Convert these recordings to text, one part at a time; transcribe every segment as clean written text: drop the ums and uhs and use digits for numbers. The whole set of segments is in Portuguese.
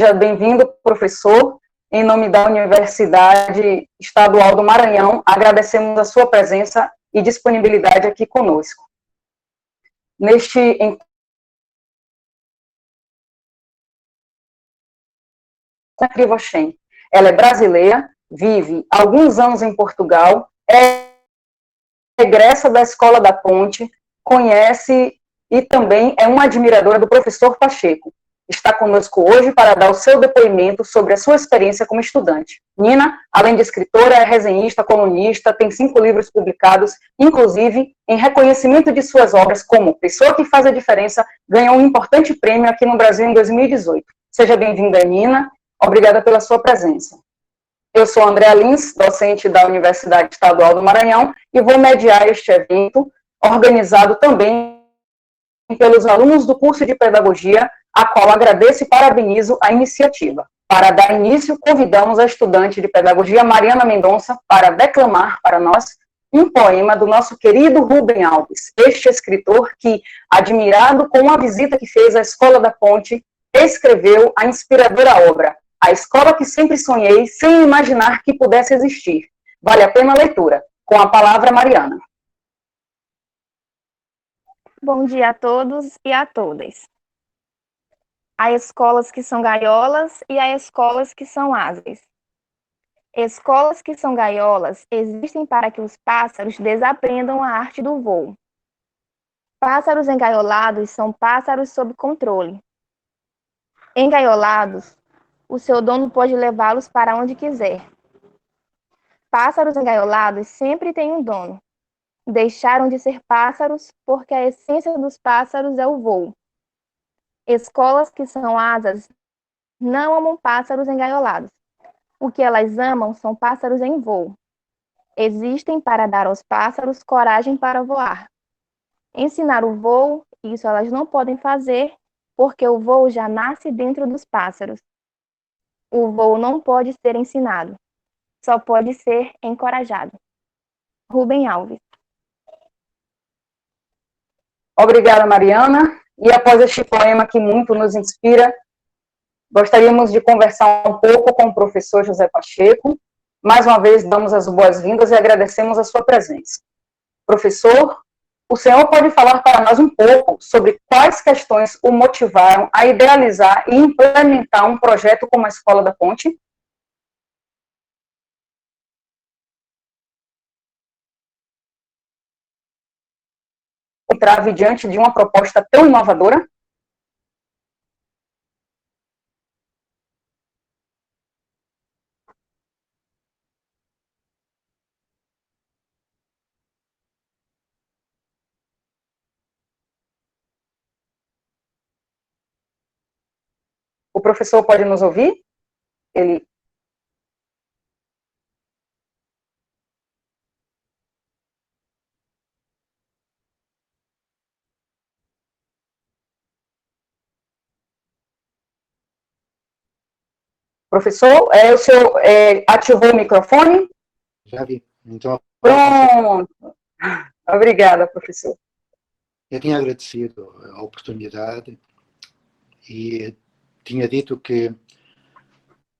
Seja bem-vindo, professor. Em nome da Universidade Estadual do Maranhão, agradecemos a sua presença e disponibilidade aqui conosco. Neste encontro, Vochem. Ela é brasileira, vive há alguns anos em Portugal, é egressa da Escola da Ponte, conhece e também é uma admiradora do professor Pacheco. Está conosco hoje para dar o seu depoimento sobre a sua experiência como estudante. Nina, além de escritora, é resenhista, colunista, tem 5 livros publicados, inclusive, em reconhecimento de suas obras como Pessoa que Faz a Diferença, ganhou um importante prêmio aqui no Brasil em 2018. Seja bem-vinda, Nina. Obrigada pela sua presença. Eu sou Andréa Lins, docente da Universidade Estadual do Maranhão, e vou mediar este evento, organizado também pelos alunos do curso de Pedagogia, a qual agradeço e parabenizo a iniciativa. Para dar início, convidamos a estudante de Pedagogia Mariana Mendonça para declamar para nós um poema do nosso querido Rubem Alves, este escritor que, admirado com uma visita que fez à Escola da Ponte, escreveu a inspiradora obra A Escola que Sempre Sonhei, sem imaginar que pudesse existir. Vale a pena a leitura. Com a palavra, Mariana. Bom dia a todos e a todas. Há escolas que são gaiolas e há escolas que são asas. Escolas que são gaiolas existem para que os pássaros desaprendam a arte do voo. Pássaros engaiolados são pássaros sob controle. Engaiolados, o seu dono pode levá-los para onde quiser. Pássaros engaiolados sempre têm um dono. Deixaram de ser pássaros porque a essência dos pássaros é o voo. Escolas que são asas não amam pássaros engaiolados. O que elas amam são pássaros em voo. Existem para dar aos pássaros coragem para voar. Ensinar o voo, isso elas não podem fazer, porque o voo já nasce dentro dos pássaros. O voo não pode ser ensinado, só pode ser encorajado. Rubem Alves. Obrigada, Mariana. E após este poema que muito nos inspira, gostaríamos de conversar um pouco com o professor José Pacheco. Mais uma vez, damos as boas-vindas e agradecemos a sua presença. Professor, o senhor pode falar para nós um pouco sobre quais questões o motivaram a idealizar e implementar um projeto como a Escola da Ponte? Entrave diante de uma proposta tão inovadora? O professor pode nos ouvir? Ele... Professor, o senhor ativou o microfone? Já vi. Então, pronto. Obrigada, professor. Eu tinha agradecido a oportunidade e tinha dito que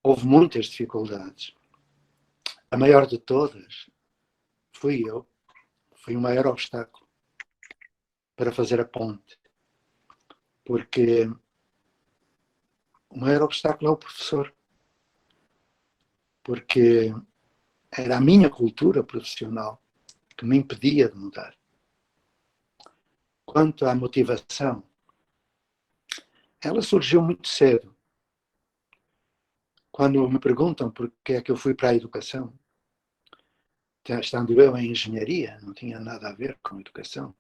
houve muitas dificuldades. A maior de todas fui eu. Fui o maior obstáculo para fazer a ponte. Porque o maior obstáculo é o professor. Porque era a minha cultura profissional que me impedia de mudar. Quanto à motivação, ela surgiu muito cedo. Quando me perguntam por que é que eu fui para a educação, estando eu em engenharia, não tinha nada a ver com educação,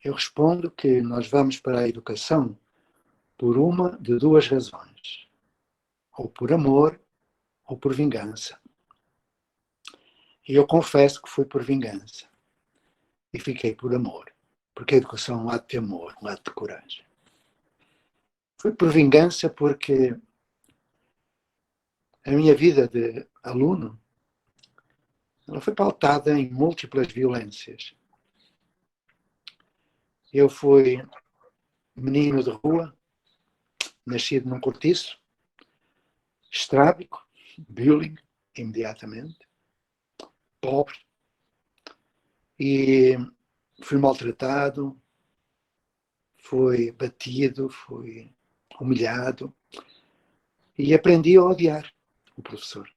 eu respondo que nós vamos para a educação por uma de 2 razões. Ou por amor, ou por vingança. E eu confesso que fui por vingança. E fiquei por amor. Porque a educação é um ato de amor, um ato de coragem. Fui por vingança porque a minha vida de aluno, ela foi pautada em múltiplas violências. Eu fui menino de rua, nascido num cortiço, estrábico, bullying, imediatamente, pobre, e fui maltratado, fui batido, fui humilhado, e aprendi a odiar o professor.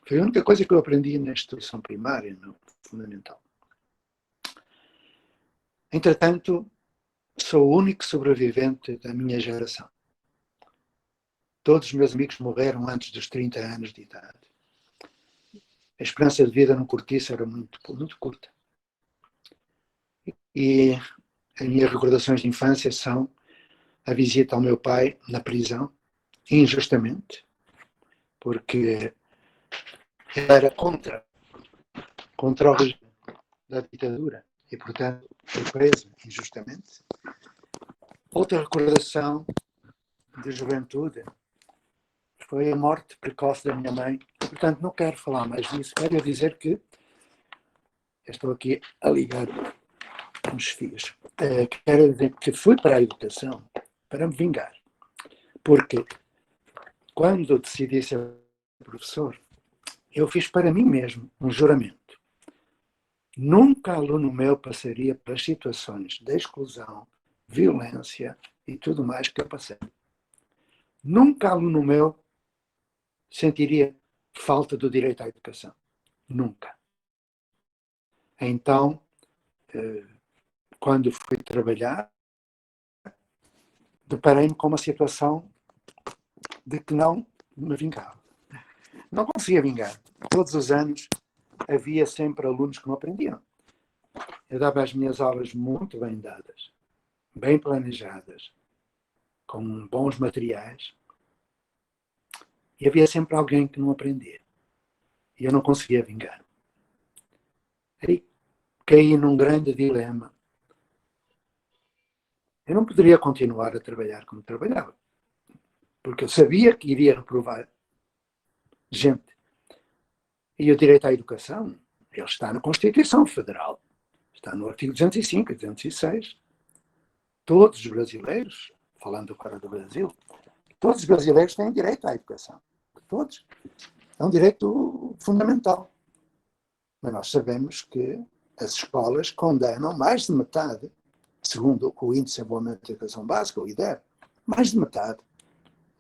Foi a única coisa que eu aprendi na instrução primária, no fundamental. Entretanto, sou o único sobrevivente da minha geração. Todos os meus amigos morreram antes dos 30 anos de idade. A esperança de vida no cortiço era muito, muito curta. E as minhas recordações de infância são a visita ao meu pai na prisão, injustamente, porque ele era contra o regime da ditadura e, portanto, foi preso injustamente. Outra recordação de juventude foi a morte precoce da minha mãe. Portanto, não quero falar mais disso. Quero dizer que estou aqui a ligar uns fios. Quero dizer que fui para a educação para me vingar. Porque quando decidi ser professor, eu fiz para mim mesmo um juramento. Nunca aluno meu passaria pelas situações de exclusão, violência e tudo mais que eu passei. Nunca aluno meu sentiria falta do direito à educação. Nunca. Então, quando fui trabalhar, deparei-me com uma situação de que não me vingava. Não conseguia vingar. Todos os anos havia sempre alunos que não aprendiam. Eu dava as minhas aulas muito bem dadas, bem planejadas, com bons materiais, e havia sempre alguém que não aprendia. E eu não conseguia vingar. Aí caí num grande dilema. Eu não poderia continuar a trabalhar como trabalhava, porque eu sabia que iria reprovar gente. E o direito à educação, ele está na Constituição Federal, está no artigo 205 e 206. Todos os brasileiros, falando agora do Brasil, todos os brasileiros têm direito à educação. Todos. É um direito fundamental. Mas nós sabemos que as escolas condenam mais de metade, segundo o Índice de Desenvolvimento da Educação Básica, o IDEB, mais de metade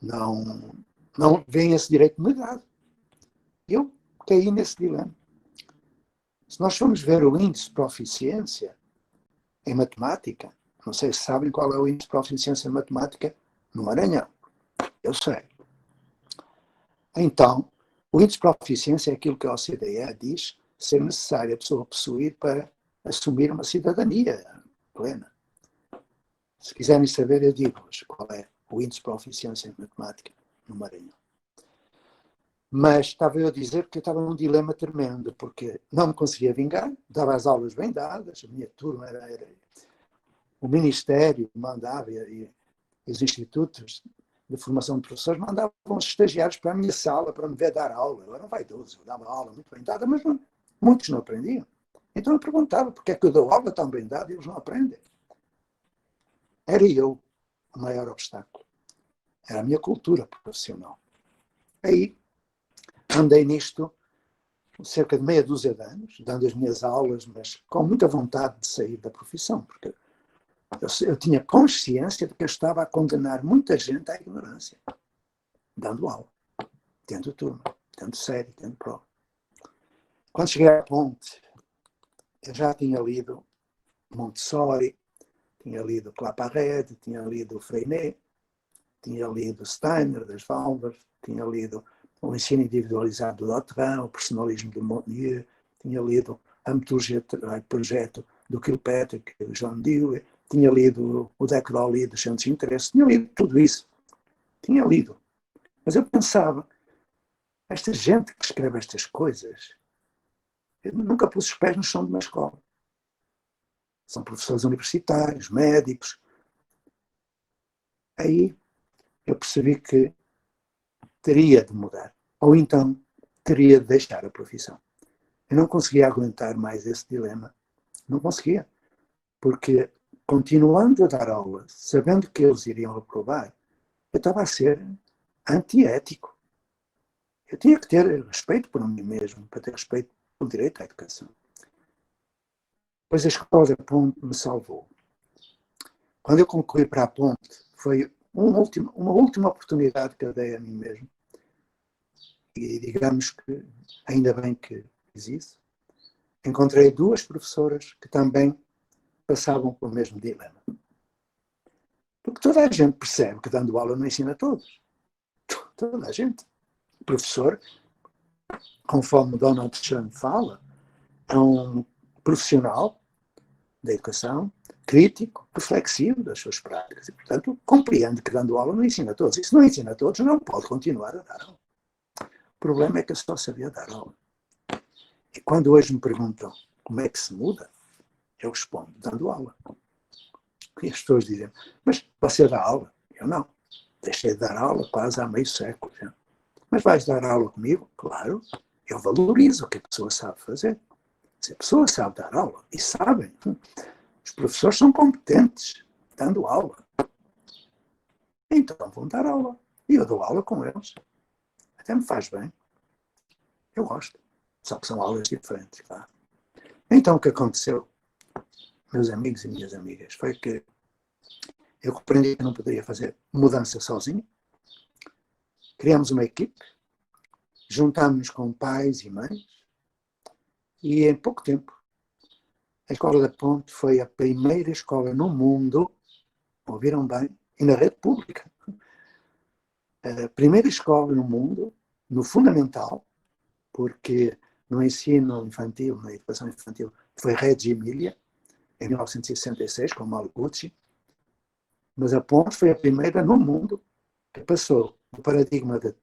não veem esse direito negado. Eu caí nesse dilema. Se nós formos ver o índice de proficiência em matemática, não sei se sabem qual é o índice de proficiência em matemática no Maranhão. Eu sei. Então, o índice de proficiência é aquilo que a OCDE diz ser necessário a pessoa possuir para assumir uma cidadania plena. Se quiserem saber, eu digo-vos qual é o índice de proficiência em matemática no Maranhão. Mas estava eu a dizer que eu estava num dilema tremendo, porque não me conseguia vingar, dava as aulas bem dadas, a minha turma era o Ministério mandava e os institutos de formação de professores mandavam os estagiários para a minha sala para me ver dar aula. Eu era um vaidoso, eu dava aula muito bem dada, mas muitos não aprendiam. Então eu perguntava porque é que eu dou aula tão bem dada e eles não aprendem. Era eu o maior obstáculo. Era a minha cultura profissional. Aí andei nisto cerca de meia dúzia de anos, dando as minhas aulas, mas com muita vontade de sair da profissão, porque eu tinha consciência de que eu estava a condenar muita gente à ignorância, dando aula, tendo turma, tendo série, tendo prova. Quando cheguei à ponte, eu já tinha lido Montessori, tinha lido Claparède, tinha lido Freinet, tinha lido Steiner, das Valvers, tinha lido o ensino individualizado do Dautrin, o personalismo de Montaigne, tinha lido a metodologia de projeto do Kilpatrick, do John Dewey, tinha lido o De Crowley dos Centros de Interesse, tinha lido tudo isso. Tinha lido. Mas eu pensava, esta gente que escreve estas coisas, eu nunca pus os pés no chão de uma escola. São professores universitários, médicos. Aí eu percebi que teria de mudar. Ou então teria de deixar a profissão. Eu não conseguia aguentar mais esse dilema. Não conseguia. Porque, continuando a dar aulas, sabendo que eles iriam reprovar, eu estava a ser antiético. Eu tinha que ter respeito por mim mesmo, para ter respeito pelo direito à educação. Pois a escola da Ponte me salvou. Quando eu concluí para a Ponte, foi uma última oportunidade que eu dei a mim mesmo. E digamos que, ainda bem que fiz isso, encontrei duas professoras que também passavam pelo mesmo dilema. Porque toda a gente percebe que dando aula não ensina a todos. Toda a gente. O professor, conforme Donald Trump fala, é um profissional da educação, crítico, reflexivo das suas práticas. E, portanto, compreende que dando aula não ensina a todos. E se não ensina a todos, não pode continuar a dar aula. O problema é que eu só sabia dar aula. E quando hoje me perguntam como é que se muda, eu respondo dando aula. E as pessoas dizem, mas você dá aula? Eu não. Deixei de dar aula quase há meio século. Já. Mas vais dar aula comigo? Claro. Eu valorizo o que a pessoa sabe fazer. Se a pessoa sabe dar aula, e sabem, os professores são competentes dando aula. Então vão dar aula. E eu dou aula com eles. Até me faz bem. Eu gosto. Só que são aulas diferentes, claro. Então o que aconteceu, meus amigos e minhas amigas, foi que eu compreendi que não poderia fazer mudança sozinho. Criamos uma equipe, juntámos-nos com pais e mães, e em pouco tempo, a Escola da Ponte foi a primeira escola no mundo, ouviram bem, e na rede pública, a primeira escola no mundo, no fundamental, porque no ensino infantil, na educação infantil, foi Reggio Emilia, em 1966, com Mauro Gucci, mas a Ponte foi a primeira no mundo que passou do paradigma da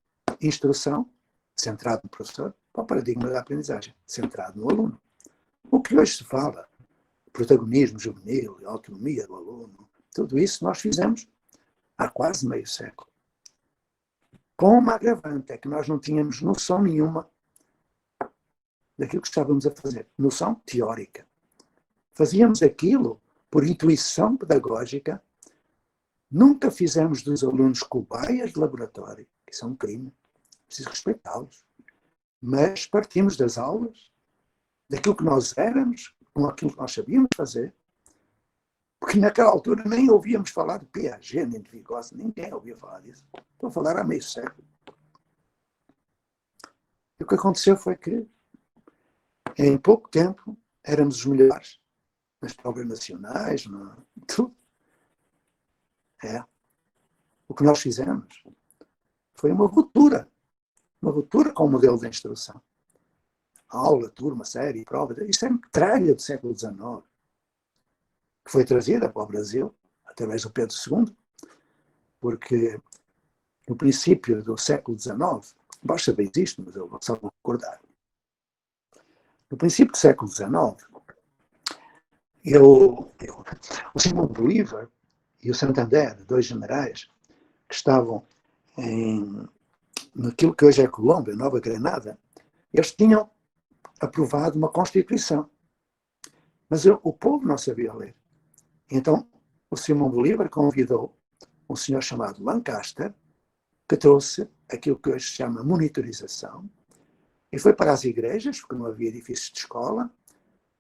instrução, centrado no professor, para o paradigma da aprendizagem, centrado no aluno. O que hoje se fala, protagonismo juvenil, autonomia do aluno, tudo isso nós fizemos há quase meio século. Com uma agravante, é que nós não tínhamos noção nenhuma daquilo que estávamos a fazer, noção teórica. Fazíamos aquilo por intuição pedagógica. Nunca fizemos dos alunos cobaias de laboratório, que isso é um crime, preciso respeitá-los. Mas partimos das aulas, daquilo que nós éramos, com aquilo que nós sabíamos fazer, porque naquela altura nem ouvíamos falar de Piaget, nem de Vygotsky, ninguém ouvia falar disso. Estou a falar há meio século. E o que aconteceu foi que, em pouco tempo, éramos os melhores nas provas nacionais, tudo. O que nós fizemos foi uma ruptura com o modelo de instrução. Aula, turma, série, prova, isso é tralha do século XIX, que foi trazida para o Brasil, através do Pedro II, porque no princípio do século XIX, vós sabeis isto, mas eu só vou recordar. No princípio do século XIX, o Simão Bolívar e o Santander, dois generais, que estavam naquilo que hoje é Colômbia, Nova Granada, eles tinham aprovado uma Constituição. Mas o povo não sabia ler. Então, o Simão Bolívar convidou um senhor chamado Lancaster, que trouxe aquilo que hoje se chama monitorização, e foi para as igrejas, porque não havia edifícios de escola,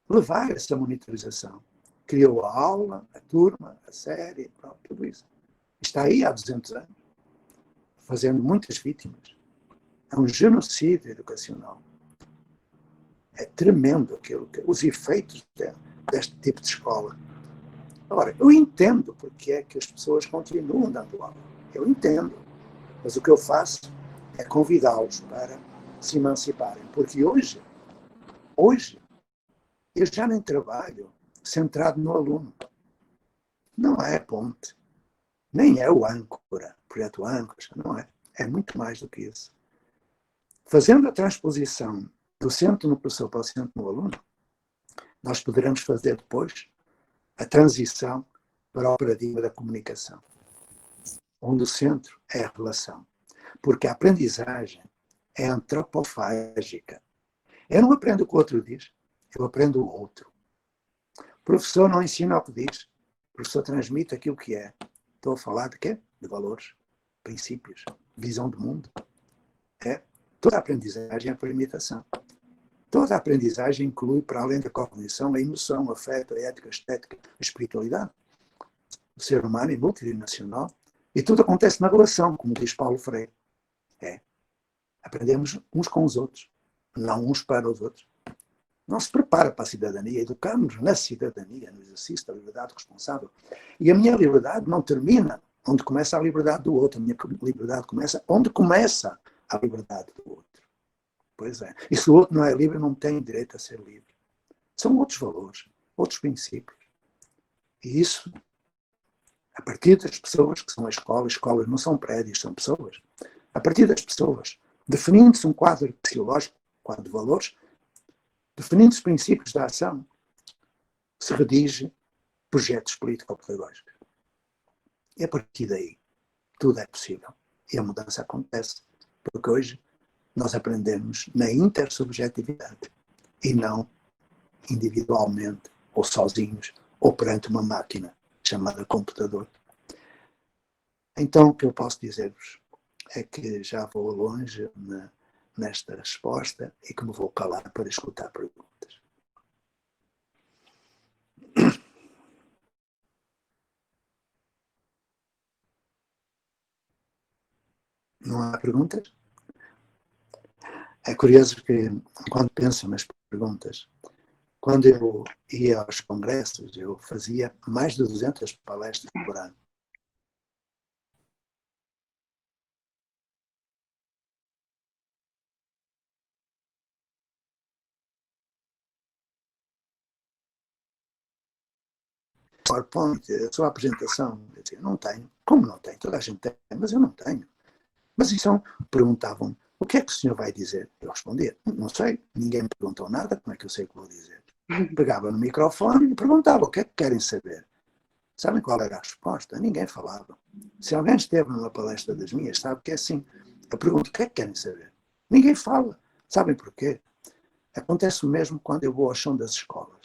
levar essa monitorização. Criou a aula, a turma, a série, pronto, tudo isso. Está aí há 200 anos, fazendo muitas vítimas. É um genocídio educacional. É tremendo os efeitos deste tipo de escola. Ora, eu entendo porque é que as pessoas continuam dando aula. Eu entendo. Mas o que eu faço é convidá-los para se emanciparem. Porque hoje, eu já nem trabalho centrado no aluno. Não é ponte. Nem é o âncora, projeto âncora, não é. É muito mais do que isso. Fazendo a transposição do centro no professor para o centro no aluno, nós poderemos fazer depois a transição para o paradigma da comunicação, onde o centro é a relação. Porque a aprendizagem é antropofágica. Eu não aprendo o que o outro diz, eu aprendo o outro. O professor não ensina o que diz, o professor transmite aquilo que é. Estou a falar de quê? De valores. princípios, visão do mundo. Toda a aprendizagem é por imitação. Toda a aprendizagem inclui, para além da cognição, a emoção, o afeto, a ética, a estética, a espiritualidade. O ser humano é multidimensional e tudo acontece na relação, como diz Paulo Freire. Aprendemos uns com os outros, não uns para os outros. Não se prepara para a cidadania, educamos na cidadania, no exercício da liberdade responsável. E a minha liberdade não termina onde começa a liberdade do outro. A minha liberdade começa onde começa a liberdade do outro. Pois é. E se o outro não é livre, não tem direito a ser livre. São outros valores, outros princípios. E isso, a partir das pessoas que são a escola, escolas não são prédios, são pessoas. A partir das pessoas, definindo-se um quadro psicológico, quadro de valores, definindo-se princípios da ação, se redige projetos político-pedagógicos. E a partir daí, tudo é possível. E a mudança acontece. Porque hoje nós aprendemos na intersubjetividade e não individualmente, ou sozinhos, ou perante uma máquina chamada computador. Então, o que eu posso dizer-vos é que já vou longe nesta resposta e que me vou calar para escutar perguntas. Não há perguntas? É curioso que, quando penso nas perguntas, quando eu ia aos congressos, eu fazia mais de 200 palestras por ano. PowerPoint, a sua apresentação, eu dizia, não tenho. Como não tenho? Toda a gente tem, mas eu não tenho. Mas então perguntavam, o que é que o senhor vai dizer? Eu respondia, não sei, ninguém me perguntou nada, como é que eu sei o que vou dizer? Pegava no microfone e perguntava, o que é que querem saber? Sabem qual era a resposta? Ninguém falava. Se alguém esteve numa palestra das minhas, sabe que é assim. Eu pergunto, o que é que querem saber? Ninguém fala. Sabem porquê? Acontece o mesmo quando eu vou ao chão das escolas.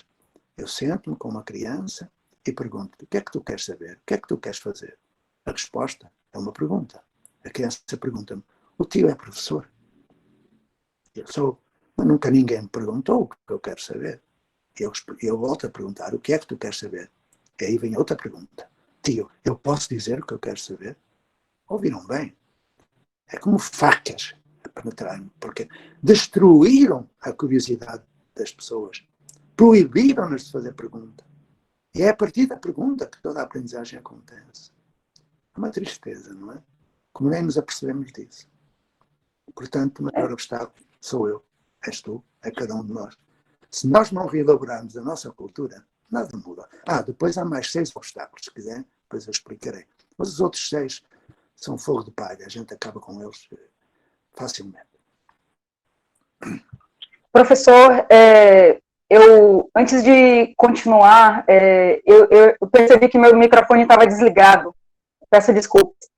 Eu sento-me com uma criança e pergunto, o que é que tu queres saber? O que é que tu queres fazer? A resposta é uma pergunta. A criança pergunta-me, o tio é professor? Eu sou, mas nunca ninguém me perguntou o que eu quero saber. Eu volto a perguntar, o que é que tu queres saber? E aí vem outra pergunta. Tio, eu posso dizer o que eu quero saber? Ouviram bem? É como facas a penetrarem, porque destruíram a curiosidade das pessoas. Proibiram-nas de fazer pergunta. E é a partir da pergunta que toda a aprendizagem acontece. É uma tristeza, não é? Como nem nos apercebemos disso. Portanto, o maior obstáculo sou eu, és tu, é cada um de nós. Se nós não reelaborarmos a nossa cultura, nada muda. Depois há mais 6 obstáculos, se quiser, depois eu explicarei. Mas os outros 6 são fogo de palha, a gente acaba com eles facilmente. Professor, eu, antes de continuar, eu percebi que meu microfone estava desligado. Peço desculpas.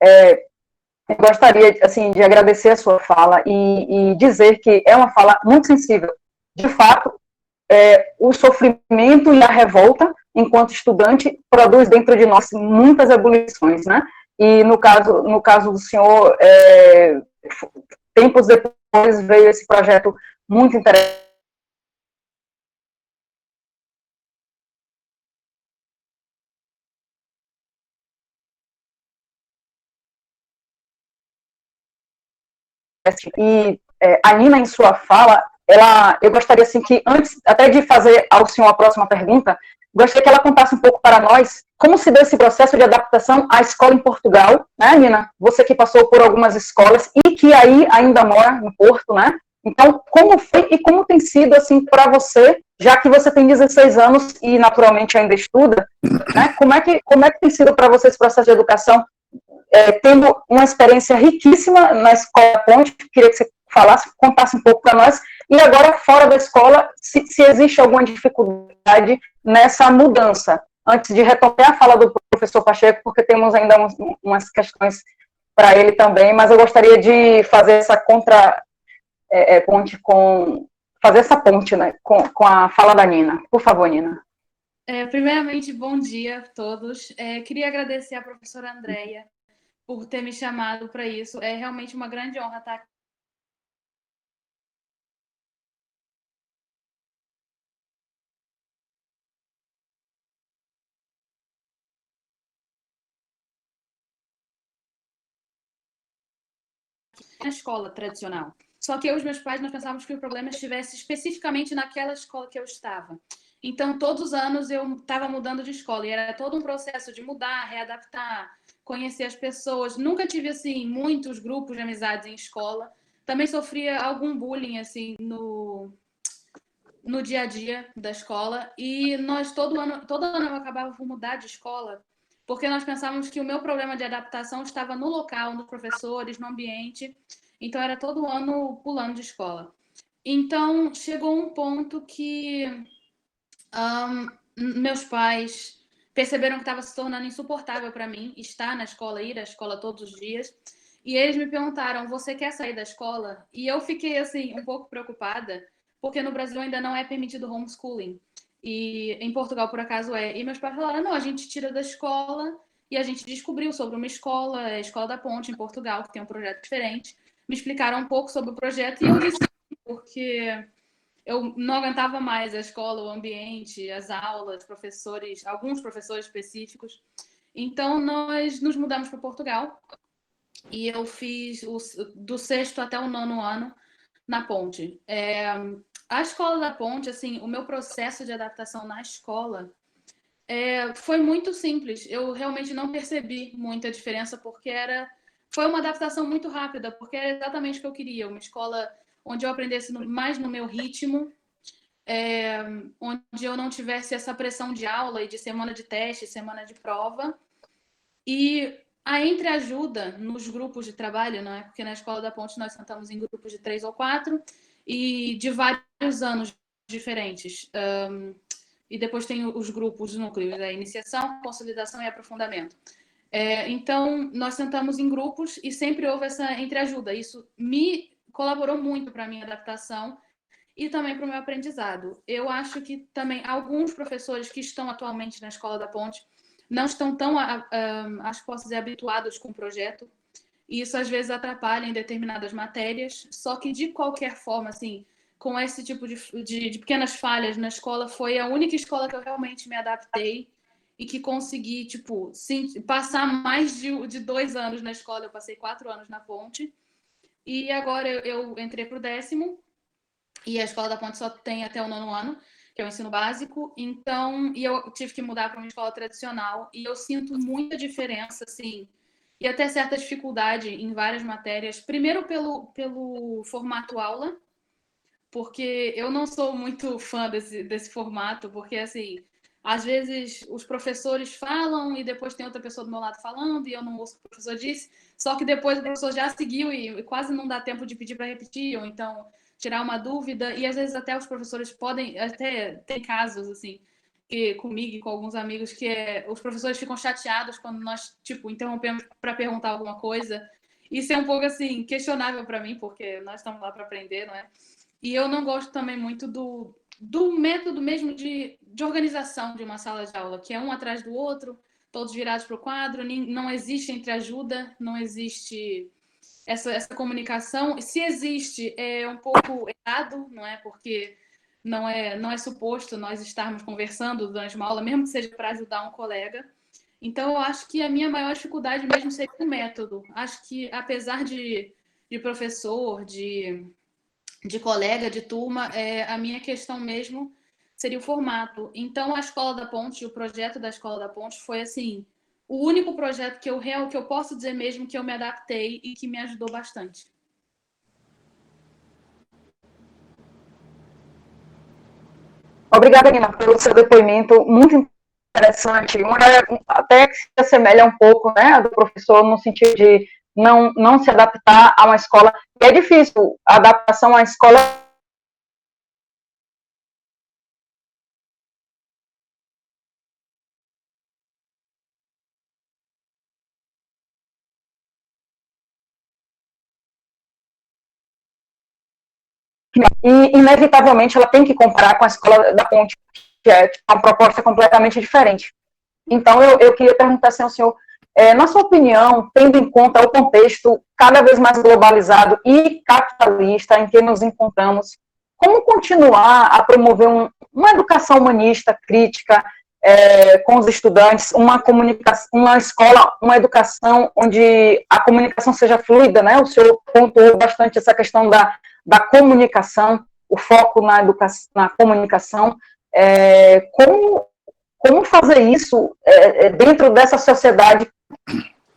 Eu gostaria, assim, de agradecer a sua fala e dizer que é uma fala muito sensível. De fato, o sofrimento e a revolta, enquanto estudante, produz dentro de nós muitas ebulições, né? E no caso do senhor, tempos depois veio esse projeto muito interessante. E a Nina, em sua fala, eu gostaria assim que, antes até de fazer ao senhor a próxima pergunta, gostaria que ela contasse um pouco para nós como se deu esse processo de adaptação à escola em Portugal, né, Nina? Você que passou por algumas escolas e que aí ainda mora no Porto, né? Então, como foi e como tem sido assim para você, já que você tem 16 anos e naturalmente ainda estuda, né? Como é que tem sido para você esse processo de educação? Tendo uma experiência riquíssima na Escola Ponte, queria que você contasse um pouco para nós, e agora fora da escola, se existe alguma dificuldade nessa mudança, antes de retomar a fala do professor Pacheco, porque temos ainda umas questões para ele também, mas eu gostaria de fazer essa ponte fazer essa ponte, né, com a fala da Nina. Por favor, Nina. Primeiramente, bom dia a todos. Queria agradecer à professora Andréia por ter me chamado para isso. É realmente uma grande honra estar aqui. Na escola tradicional. Só que eu e os meus pais, nós pensávamos que o problema estivesse especificamente naquela escola que eu estava. Então, todos os anos eu estava mudando de escola, e era todo um processo de mudar, readaptar, conhecer as pessoas. Nunca tive, assim, muitos grupos de amizades em escola. Também sofria algum bullying, assim, no dia a dia da escola. E nós, todo ano eu acabava por mudar de escola, porque nós pensávamos que o meu problema de adaptação estava no local, nos professores, no ambiente. Então, era todo ano pulando de escola. Então, chegou um ponto que meus pais perceberam que estava se tornando insuportável para mim estar na escola, ir à escola todos os dias. E eles me perguntaram, você quer sair da escola? E eu fiquei, assim, um pouco preocupada, porque no Brasil ainda não é permitido homeschooling. E em Portugal, por acaso, é. E meus pais falaram, não, a gente tira da escola. E a gente descobriu sobre uma escola, a Escola da Ponte, em Portugal, que tem um projeto diferente. Me explicaram um pouco sobre o projeto e eu disse, porque eu não aguentava mais a escola, o ambiente, as aulas, professores, alguns professores específicos. Então, nós nos mudamos para Portugal e eu fiz do 6º até o 9º ano na Ponte. A Escola da Ponte, assim, o meu processo de adaptação na escola foi muito simples. Eu realmente não percebi muita diferença, porque foi uma adaptação muito rápida, porque era exatamente o que eu queria. Uma escola onde eu aprendesse mais no meu ritmo, onde eu não tivesse essa pressão de aula e de semana de teste, semana de prova. E a entreajuda nos grupos de trabalho, né? Porque na Escola da Ponte nós sentamos em grupos de 3 ou 4 e de vários anos diferentes. E depois tem os grupos, os núcleos, a iniciação, consolidação e aprofundamento. Então, nós sentamos em grupos e sempre houve essa entreajuda. Isso me colaborou muito para a minha adaptação e também para o meu aprendizado. Eu acho que também alguns professores que estão atualmente na Escola da Ponte não estão tão, acho que posso dizer, habituados com o projeto, e isso às vezes atrapalha em determinadas matérias, só que de qualquer forma, assim, com esse tipo de pequenas falhas na escola, foi a única escola que eu realmente me adaptei e que consegui, tipo, passar mais de 2 anos na escola. Eu passei 4 anos na Ponte, e agora eu entrei para o 10º, e a Escola da Ponte só tem até o 9º ano, que é o ensino básico. Então, e eu tive que mudar para uma escola tradicional, e eu sinto muita diferença, assim, e até certa dificuldade em várias matérias. Primeiro pelo formato aula, porque eu não sou muito fã desse formato, porque, assim, às vezes os professores falam e depois tem outra pessoa do meu lado falando e eu não ouço o que o professor disse, só que depois o professor já seguiu e quase não dá tempo de pedir para repetir, ou então tirar uma dúvida, e às vezes até os professores podem, até tem casos, assim, que comigo e com alguns amigos, que os professores ficam chateados quando nós, tipo, interrompemos para perguntar alguma coisa. Isso é um pouco, assim, questionável para mim, porque nós estamos lá para aprender, não é? E eu não gosto também muito do método mesmo de organização de uma sala de aula, que é um atrás do outro, todos virados para o quadro, não existe entreajuda, não existe essa comunicação. Se existe, é um pouco errado, não é? Porque não é suposto nós estarmos conversando durante uma aula, mesmo que seja para ajudar um colega. Então, eu acho que a minha maior dificuldade mesmo seria o método. Acho que, apesar de professor, de colega, de turma, a minha questão mesmo seria o formato. Então, a Escola da Ponte, o projeto da Escola da Ponte foi, assim, o único projeto que eu posso dizer mesmo que eu me adaptei e que me ajudou bastante. Obrigada, Nina, pelo seu depoimento muito interessante, até que se assemelha um pouco, né, do professor, no sentido de não se adaptar a uma escola. E é difícil a adaptação à escola. E, inevitavelmente, ela tem que comparar com a Escola da Ponte, que é uma proposta completamente diferente. Então, eu queria perguntar assim ao senhor, Na sua opinião, tendo em conta o contexto cada vez mais globalizado e capitalista em que nos encontramos, como continuar a promover uma educação humanista, crítica, com os estudantes, uma escola, uma educação onde a comunicação seja fluida, né? O senhor pontuou bastante essa questão da comunicação, o foco na comunicação. Como fazer isso dentro dessa sociedade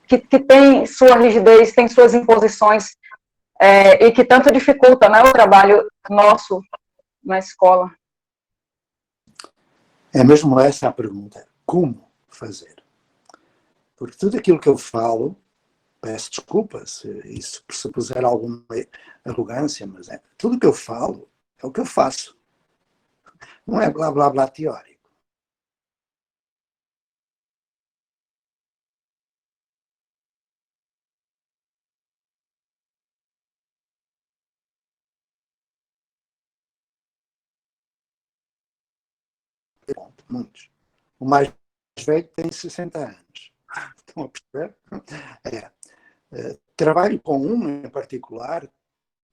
que tem sua rigidez, tem suas imposições, e que tanto dificulta, né, o trabalho nosso na escola? É mesmo essa a pergunta. Como fazer? Porque tudo aquilo que eu falo, peço desculpa se pressupuser alguma arrogância, mas tudo o que eu falo é o que eu faço. Não é blá blá blá teórico. Bom, muitos. O mais velho tem 60 anos. Estão a perceber? Trabalho com um em particular,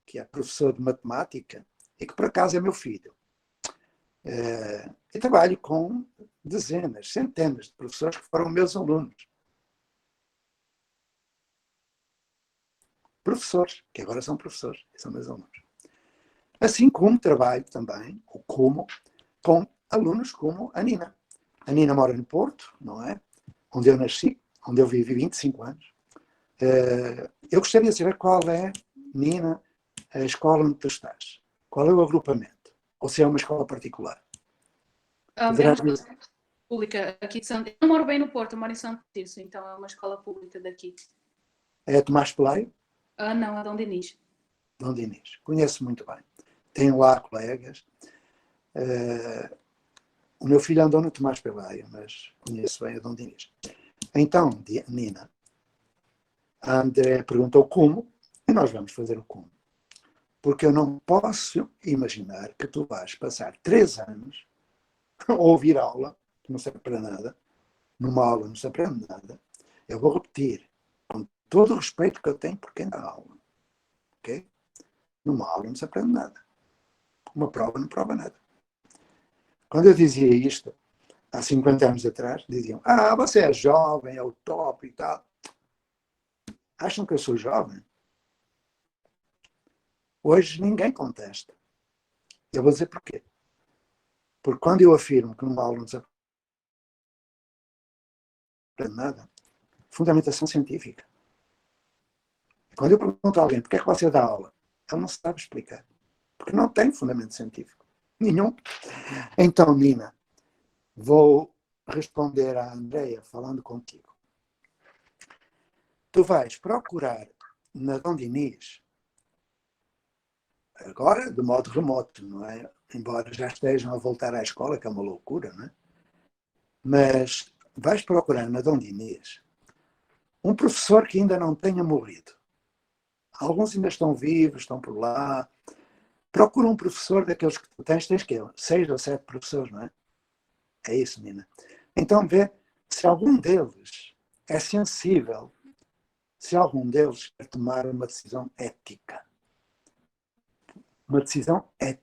que é professor de matemática, e que por acaso é meu filho. Eu trabalho com dezenas, centenas de professores que foram meus alunos. Professores, que agora são professores, são meus alunos. Assim como trabalho também, com alunos como a Nina. A Nina mora no Porto, não é? Onde eu nasci, onde eu vivi 25 anos. Eu gostaria de saber qual é, Nina, a escola onde tu estás. Qual é o agrupamento? Ou se é uma escola particular? É uma escola pública aqui de Santo. Eu não moro bem no Porto, eu moro em Santo Tirso, então é uma escola pública daqui. É Tomás Pelaio? Não, é Dom Dinis. Dom Dinis. Conheço muito bem. Tenho lá colegas. O meu filho andou no Tomás Pelaio, mas conheço bem a Dom Dinis. Então, Nina, a André perguntou como, e nós vamos fazer o como. Porque eu não posso imaginar que tu vais passar 3 anos a ouvir aula, que não serve para nada, numa aula não se aprende nada. Eu vou repetir, com todo o respeito que eu tenho por quem dá aula. Ok? Numa aula não se aprende nada. Uma prova não prova nada. Quando eu dizia isto, há 50 anos atrás, diziam, você é jovem, é o top e tal. Acham que eu sou jovem? Hoje ninguém contesta. Eu vou dizer porquê. Porque quando eu afirmo que numa aula não se aprende nada, fundamentação científica. Quando eu pergunto a alguém porquê é que você dá aula, ele não sabe explicar. Porque não tem fundamento científico. Nenhum. Então, Nina, vou responder à Andreia falando contigo. Tu vais procurar na Dom Dinis, agora de modo remoto, não é? Embora já estejam a voltar à escola, que é uma loucura, não é? Mas vais procurar na Dom Dinis um professor que ainda não tenha morrido. Alguns ainda estão vivos, estão por lá. Procura um professor daqueles que tu tens que 6 ou 7 professores, não é? É isso, Nina. Então vê se algum deles é sensível, se algum deles quer tomar uma decisão ética. Uma decisão ética.